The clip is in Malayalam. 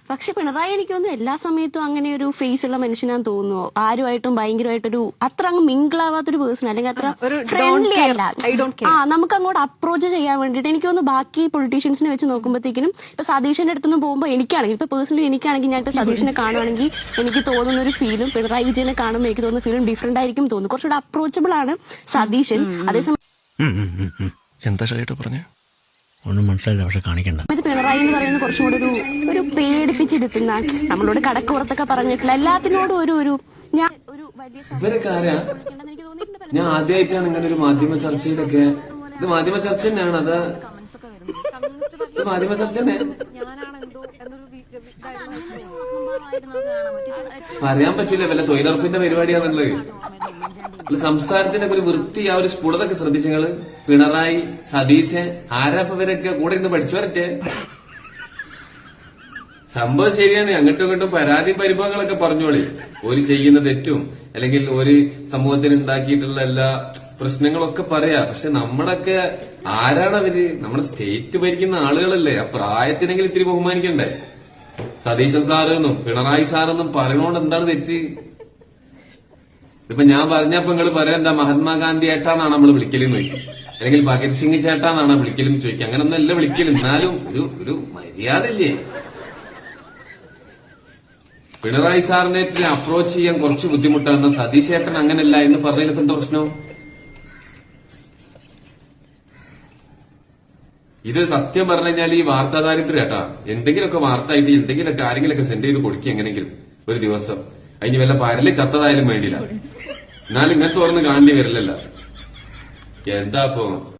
പക്ഷെ പിണറായി എനിക്കൊന്നും എല്ലാ സമയത്തും അങ്ങനെ ഒരു ഫേസ് ഉള്ള മനുഷ്യനാന്ന് തോന്നുന്നു. ആരുമായിട്ടും ഭയങ്കരമായിട്ടൊരു അത്ര അങ്ങ് മിങ്കിളാവാത്തൊരു പേഴ്സൺ അല്ലെങ്കിൽ അത്ര ഫ്രണ്ട്ലി അല്ല. നമുക്ക് അങ്ങോട്ട് അപ്രോച്ച് ചെയ്യാൻ വേണ്ടിയിട്ട് എനിക്ക് തോന്നുന്നു ബാക്കി പൊളിറ്റീഷ്യൻസിനെ വെച്ച് നോക്കുമ്പോഴത്തേക്കും ഇപ്പൊ സതീശന്റെ അടുത്തൊന്നും പോകുമ്പോൾ എനിക്കാണെങ്കിൽ ഇപ്പൊ പേഴ്സണലി എനിക്കാണെങ്കിൽ ഞാൻ ഇപ്പൊ സതീശനെ കാണുവാണെങ്കിൽ എനിക്ക് തോന്നുന്ന ഒരു ഫീലും പിണറായി വിജയനെ കാണുമ്പോൾ എനിക്ക് തോന്നുന്ന ഫീലും ഡിഫറെന്റ് ആയിരിക്കും തോന്നുന്നു. കുറച്ചുകൂടെ അപ്രോച്ചബിൾ ആണ് സതീശൻ. അതേസമയം എന്താ പറഞ്ഞേ ഒന്നും മനസ്സിലായില്ല, പക്ഷെ കാണിക്കണ്ട. ഇത് പിണറായി എന്ന് പറയുന്നത് കുറച്ചും കൂടെ ഒരു പേടിപ്പിച്ചിരുത്തുന്ന, നമ്മളോട് കടക്കുറത്തൊക്കെ പറഞ്ഞിട്ടില്ല, എല്ലാത്തിനോടും ഒരു ഞാൻ ഒരു വലിയ ഞാൻ ആദ്യമായിട്ടാണ് ഇങ്ങനെ ഒരു മാധ്യമ ചർച്ചയിലൊക്കെ. ഇത് മാധ്യമ ചർച്ച തന്നെയാണ്. അത് ഇത് മാധ്യമ ചർച്ച തന്നെ. പറയാൻ പറ്റൂല, വല്ല തൊഴിലുറപ്പിന്റെ പരിപാടിയാണുള്ളത്. സംസാരത്തിന്റെ ഒരു വൃത്തി, ആ ഒരു സ്ഫുടതൊക്കെ ശ്രദ്ധിച്ചങ്ങള്. പിണറായി, സതീശൻ, ആരാപ്പവരൊക്കെ കൂടെ ഇരുന്ന് പഠിച്ചു വരട്ടെ. സംഭവം ശരിയാണ്. അങ്ങോട്ടും ഇങ്ങോട്ടും പരാതിയും പരിഭവങ്ങളൊക്കെ പറഞ്ഞോളി. ഒരു ചെയ്യുന്ന തെറ്റും അല്ലെങ്കിൽ ഒരു സമൂഹത്തിന് ഉണ്ടാക്കിയിട്ടുള്ള എല്ലാ പ്രശ്നങ്ങളൊക്കെ പറയാ. പക്ഷെ നമ്മളൊക്കെ ആരാണ് അവര്? നമ്മുടെ സ്റ്റേറ്റ് ഭരിക്കുന്ന ആളുകളല്ലേ. ആ പ്രായത്തിനെങ്കിലും ഇത്തിരി ബഹുമാനിക്കണ്ടേ? സതീശൻ സാറെന്നും പിണറായി സാറെന്നും പറയണോണ്ട് എന്താണ് തെറ്റ്? ഇപ്പൊ ഞാൻ പറഞ്ഞപ്പോ നിങ്ങള് പറയാം എന്താ മഹാത്മാഗാന്ധി ഏട്ടാന്നാണ് നമ്മൾ വിളിക്കലെന്ന് ചോദിക്കും, അല്ലെങ്കിൽ ഭഗത് സിംഗ് ചേട്ടാന്നാണ് വിളിക്കലെന്ന് ചോദിക്കും. അങ്ങനൊന്നും അല്ല വിളിക്കലും. എന്നാലും ഒരു മര്യാദ ഇല്ലേ? പിണറായി സാറിനെ അപ്രോച്ച് ചെയ്യാൻ കുറച്ച് ബുദ്ധിമുട്ടാണ്. സതീശ് ചേട്ടൻ അങ്ങനല്ല എന്ന് പറഞ്ഞതിൽ എന്താ പ്രശ്നം? ഇത് സത്യം പറഞ്ഞു കഴിഞ്ഞാൽ ഈ വാർത്താ ദാരിദ്ര്യം ഏട്ടാ. എന്തെങ്കിലുമൊക്കെ വാർത്ത ആയിട്ട് എന്തെങ്കിലുമൊക്കെ ആരെങ്കിലുമൊക്കെ സെൻഡ് ചെയ്ത് കൊടുക്കുക എങ്ങനെങ്കിലും ഒരു ദിവസം. അതിന് വല്ല പരല് ചത്തതായാലും വേണ്ടില്ല. എന്നാലും ഇങ്ങനത്തെ ഓർന്ന് കാണേണ്ടി വരില്ലല്ലോ. എന്താ ഇപ്പൊ